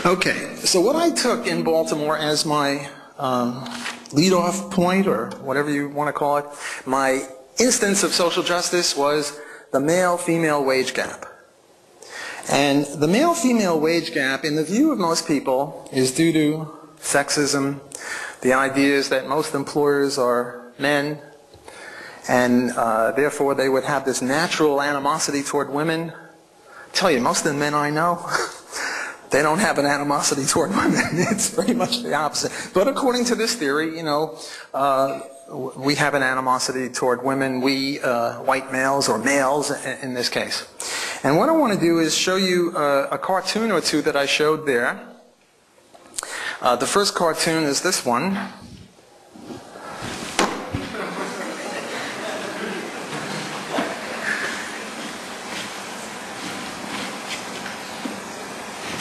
Okay, so what I took in Baltimore as my lead-off point, or whatever you want to call it, my instance of social justice was the male-female wage gap. And the male-female wage gap, in the view of most people, is due to sexism. The idea is that most employers are men, and therefore they would have this natural animosity toward women. I tell you, most of the men I know, they don't have an animosity toward women. It's pretty much the opposite. But according to this theory, you know, we have an animosity toward women, we white males, or males in this case. And what I want to do is show you a cartoon or two that I showed there. The first cartoon is this one.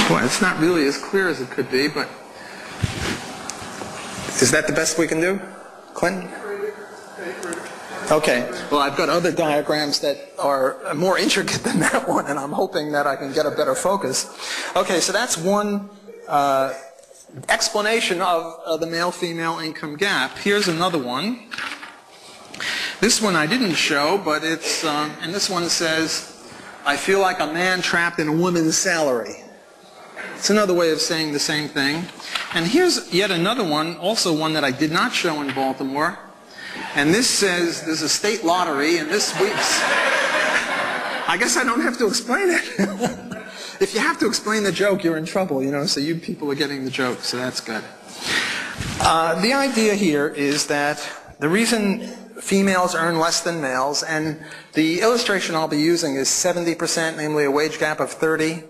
Boy, it's not really as clear as it could be, but is that the best we can do, Clinton? Okay, well, I've got other diagrams that are more intricate than that one, and I'm hoping that I can get a better focus. Okay, so that's one explanation of the male-female income gap. Here's another one. This one I didn't show, but it's, and this one says, I feel like a man trapped in a woman's salary. It's another way of saying the same thing. And here's yet another one, also one that I did not show in Baltimore. And this says there's a state lottery, and this week's... I guess I don't have to explain it. If you have to explain the joke, you're in trouble, you know, so you people are getting the joke, so that's good. The idea here is that the reason females earn less than males, and the illustration I'll be using is 70%, namely a wage gap of 30.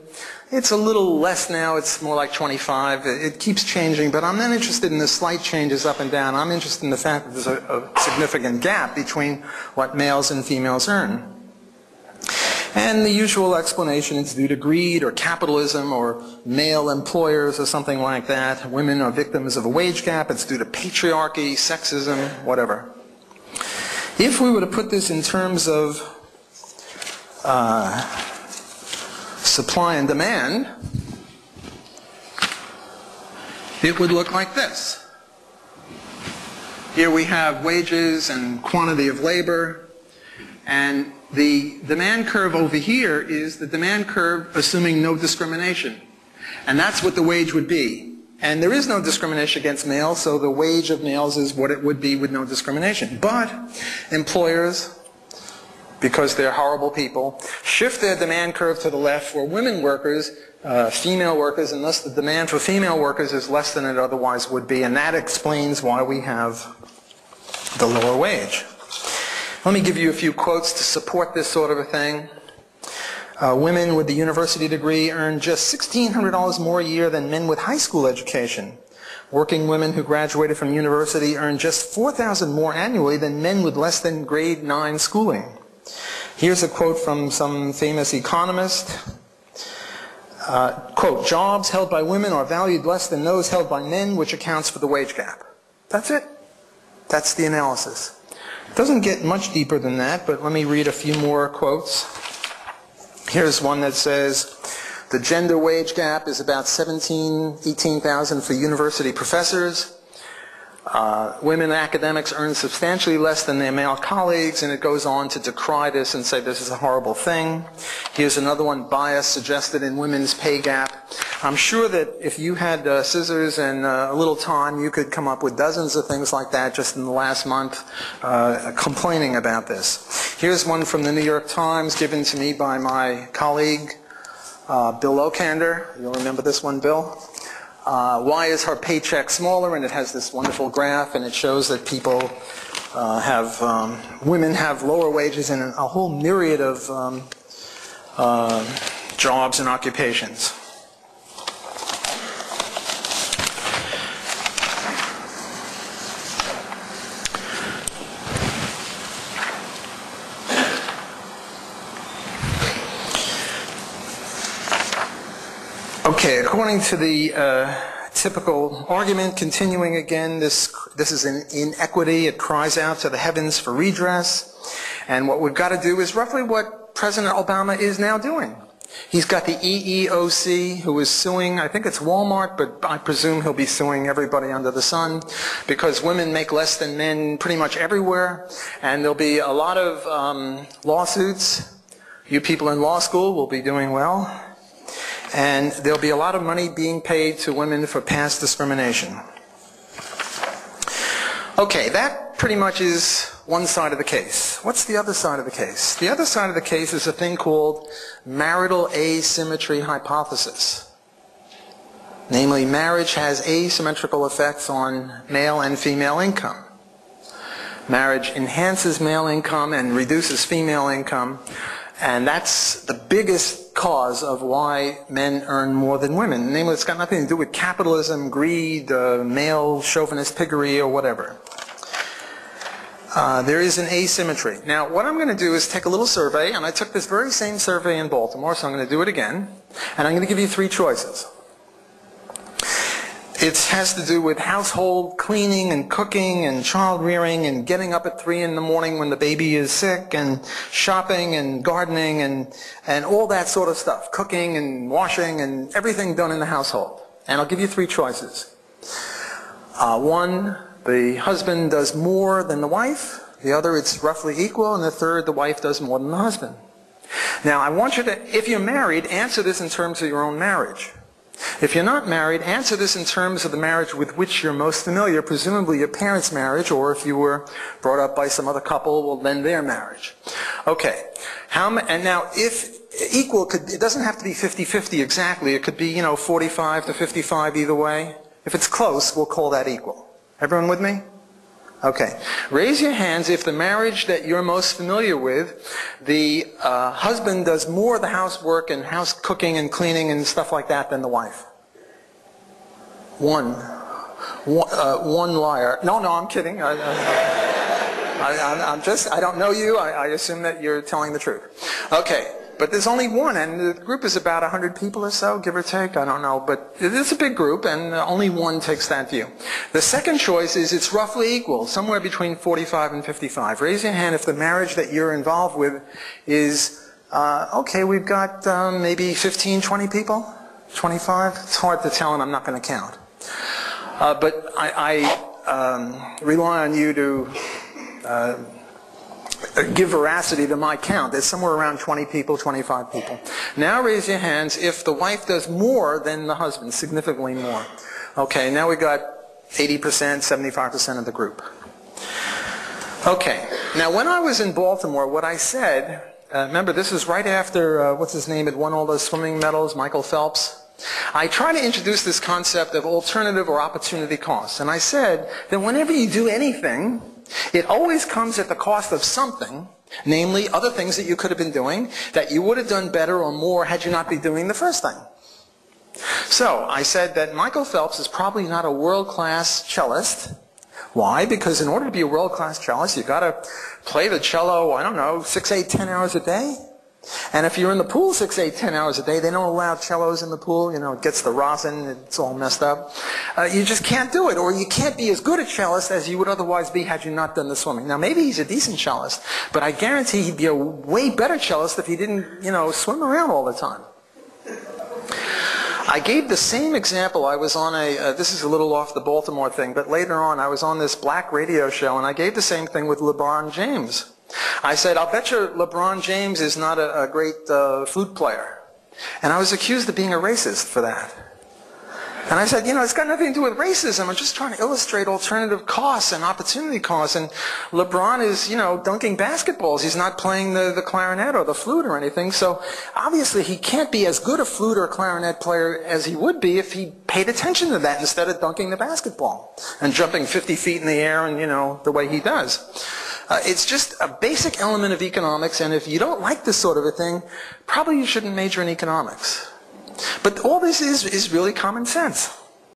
It's a little less now, it's more like 25. It keeps changing, but I'm not interested in the slight changes up and down. I'm interested in the fact that there's a significant gap between what males and females earn. And the usual explanation is due to greed or capitalism or male employers or something like that. Women are victims of a wage gap. It's due to patriarchy, sexism, whatever. If we were to put this in terms of supply and demand, it would look like this. Here we have wages and quantity of labor, and the demand curve over here is the demand curve assuming no discrimination. And that's what the wage would be. And there is no discrimination against males, so the wage of males is what it would be with no discrimination. But employers, because they're horrible people, shift their demand curve to the left for women workers, female workers, unless the demand for female workers is less than it otherwise would be. And that explains why we have the lower wage. Let me give you a few quotes to support this sort of a thing. Women with the university degree earn just $1,600 more a year than men with high school education. Working women who graduated from university earn just $4,000 more annually than men with less than grade 9 schooling. Here's a quote from some famous economist. Quote, jobs held by women are valued less than those held by men, which accounts for the wage gap. That's it. That's the analysis. It doesn't get much deeper than that, but let me read a few more quotes. Here's one that says, the gender wage gap is about 18,000 for university professors. Women academics earn substantially less than their male colleagues, and it goes on to decry this and say this is a horrible thing. Here's another one, bias suggested in women's pay gap. I'm sure that if you had scissors and a little time, you could come up with dozens of things like that just in the last month complaining about this. Here's one from the New York Times given to me by my colleague, Bill Okander. You'll remember this one, Bill? Why is her paycheck smaller? And it has this wonderful graph, and it shows that people women have lower wages in a whole myriad of jobs and occupations. Okay, according to the typical argument, continuing again, this is an inequity. It cries out to the heavens for redress. And what we've got to do is roughly what President Obama is now doing. He's got the EEOC, who is suing, I think it's Walmart, but I presume he'll be suing everybody under the sun, because women make less than men pretty much everywhere, and there'll be a lot of lawsuits. You people in law school will be doing well, and there'll be a lot of money being paid to women for past discrimination. Okay, that pretty much is one side of the case. What's the other side of the case? The other side of the case is a thing called marital asymmetry hypothesis. Namely, marriage has asymmetrical effects on male and female income. Marriage enhances male income and reduces female income, and that's the biggest cause of why men earn more than women. Namely, it's got nothing to do with capitalism, greed, male chauvinist piggery, or whatever. There is an asymmetry. Now, what I'm going to do is take a little survey, and I took this very same survey in Baltimore, so I'm going to do it again, and I'm going to give you 3 choices. It has to do with household cleaning and cooking and child rearing and getting up at 3 in the morning when the baby is sick, and shopping and gardening and all that sort of stuff. Cooking and washing and everything done in the household. And I'll give you 3 choices. 1, the husband does more than the wife. The other, it's roughly equal. And the third, the wife does more than the husband. Now, I want you to, if you're married, answer this in terms of your own marriage. If you're not married, answer this in terms of the marriage with which you're most familiar, presumably your parents' marriage, or if you were brought up by some other couple, well, then their marriage. Okay. And now, if equal, it doesn't have to be 50-50 exactly. It could be, 45 to 55 either way. If it's close, we'll call that equal. Everyone with me? Okay. Raise your hands if the marriage that you're most familiar with, the husband does more of the housework and house cooking and cleaning and stuff like that than the wife. One liar. No, I'm kidding. I don't know you. I assume that you're telling the truth. Okay. But there's only one, and the group is about 100 people or so, give or take, I don't know. But it's a big group, and only one takes that view. The second choice is it's roughly equal, somewhere between 45 and 55. Raise your hand if the marriage that you're involved with is, okay, we've got maybe 15, 20 people? 25? It's hard to tell, and I'm not going to count. But I rely on you to give veracity to my count. There's somewhere around 20 people, 25 people. Now raise your hands if the wife does more than the husband, significantly more. Okay, now we got 80%, 75% of the group. Okay, now when I was in Baltimore, what I said, remember this is right after, what's his name, had won all those swimming medals, Michael Phelps. I try to introduce this concept of alternative or opportunity costs. And I said that whenever you do anything, it always comes at the cost of something, namely other things that you could have been doing that you would have done better or more had you not been doing the first thing. So I said that Michael Phelps is probably not a world-class cellist. Why? Because in order to be a world-class cellist, you've got to play the cello, I don't know, 6, 8, 10 hours a day. And if you're in the pool 6, 8, 10 hours a day, they don't allow cellos in the pool. It gets the rosin, it's all messed up. You just can't do it, or you can't be as good a cellist as you would otherwise be had you not done the swimming. Now, maybe he's a decent cellist, but I guarantee he'd be a way better cellist if he didn't, swim around all the time. I gave the same example. I was on this is a little off the Baltimore thing, but later on I was on this black radio show, and I gave the same thing with LeBron James. I said, I'll bet you LeBron James is not a great flute player. And I was accused of being a racist for that. And I said, it's got nothing to do with racism. I'm just trying to illustrate alternative costs and opportunity costs. And LeBron is, dunking basketballs. He's not playing the clarinet or the flute or anything. So obviously he can't be as good a flute or clarinet player as he would be if he paid attention to that instead of dunking the basketball and jumping 50 feet in the air and, the way he does. It's just a basic element of economics, and if you don't like this sort of a thing, probably you shouldn't major in economics. But all this is really common sense.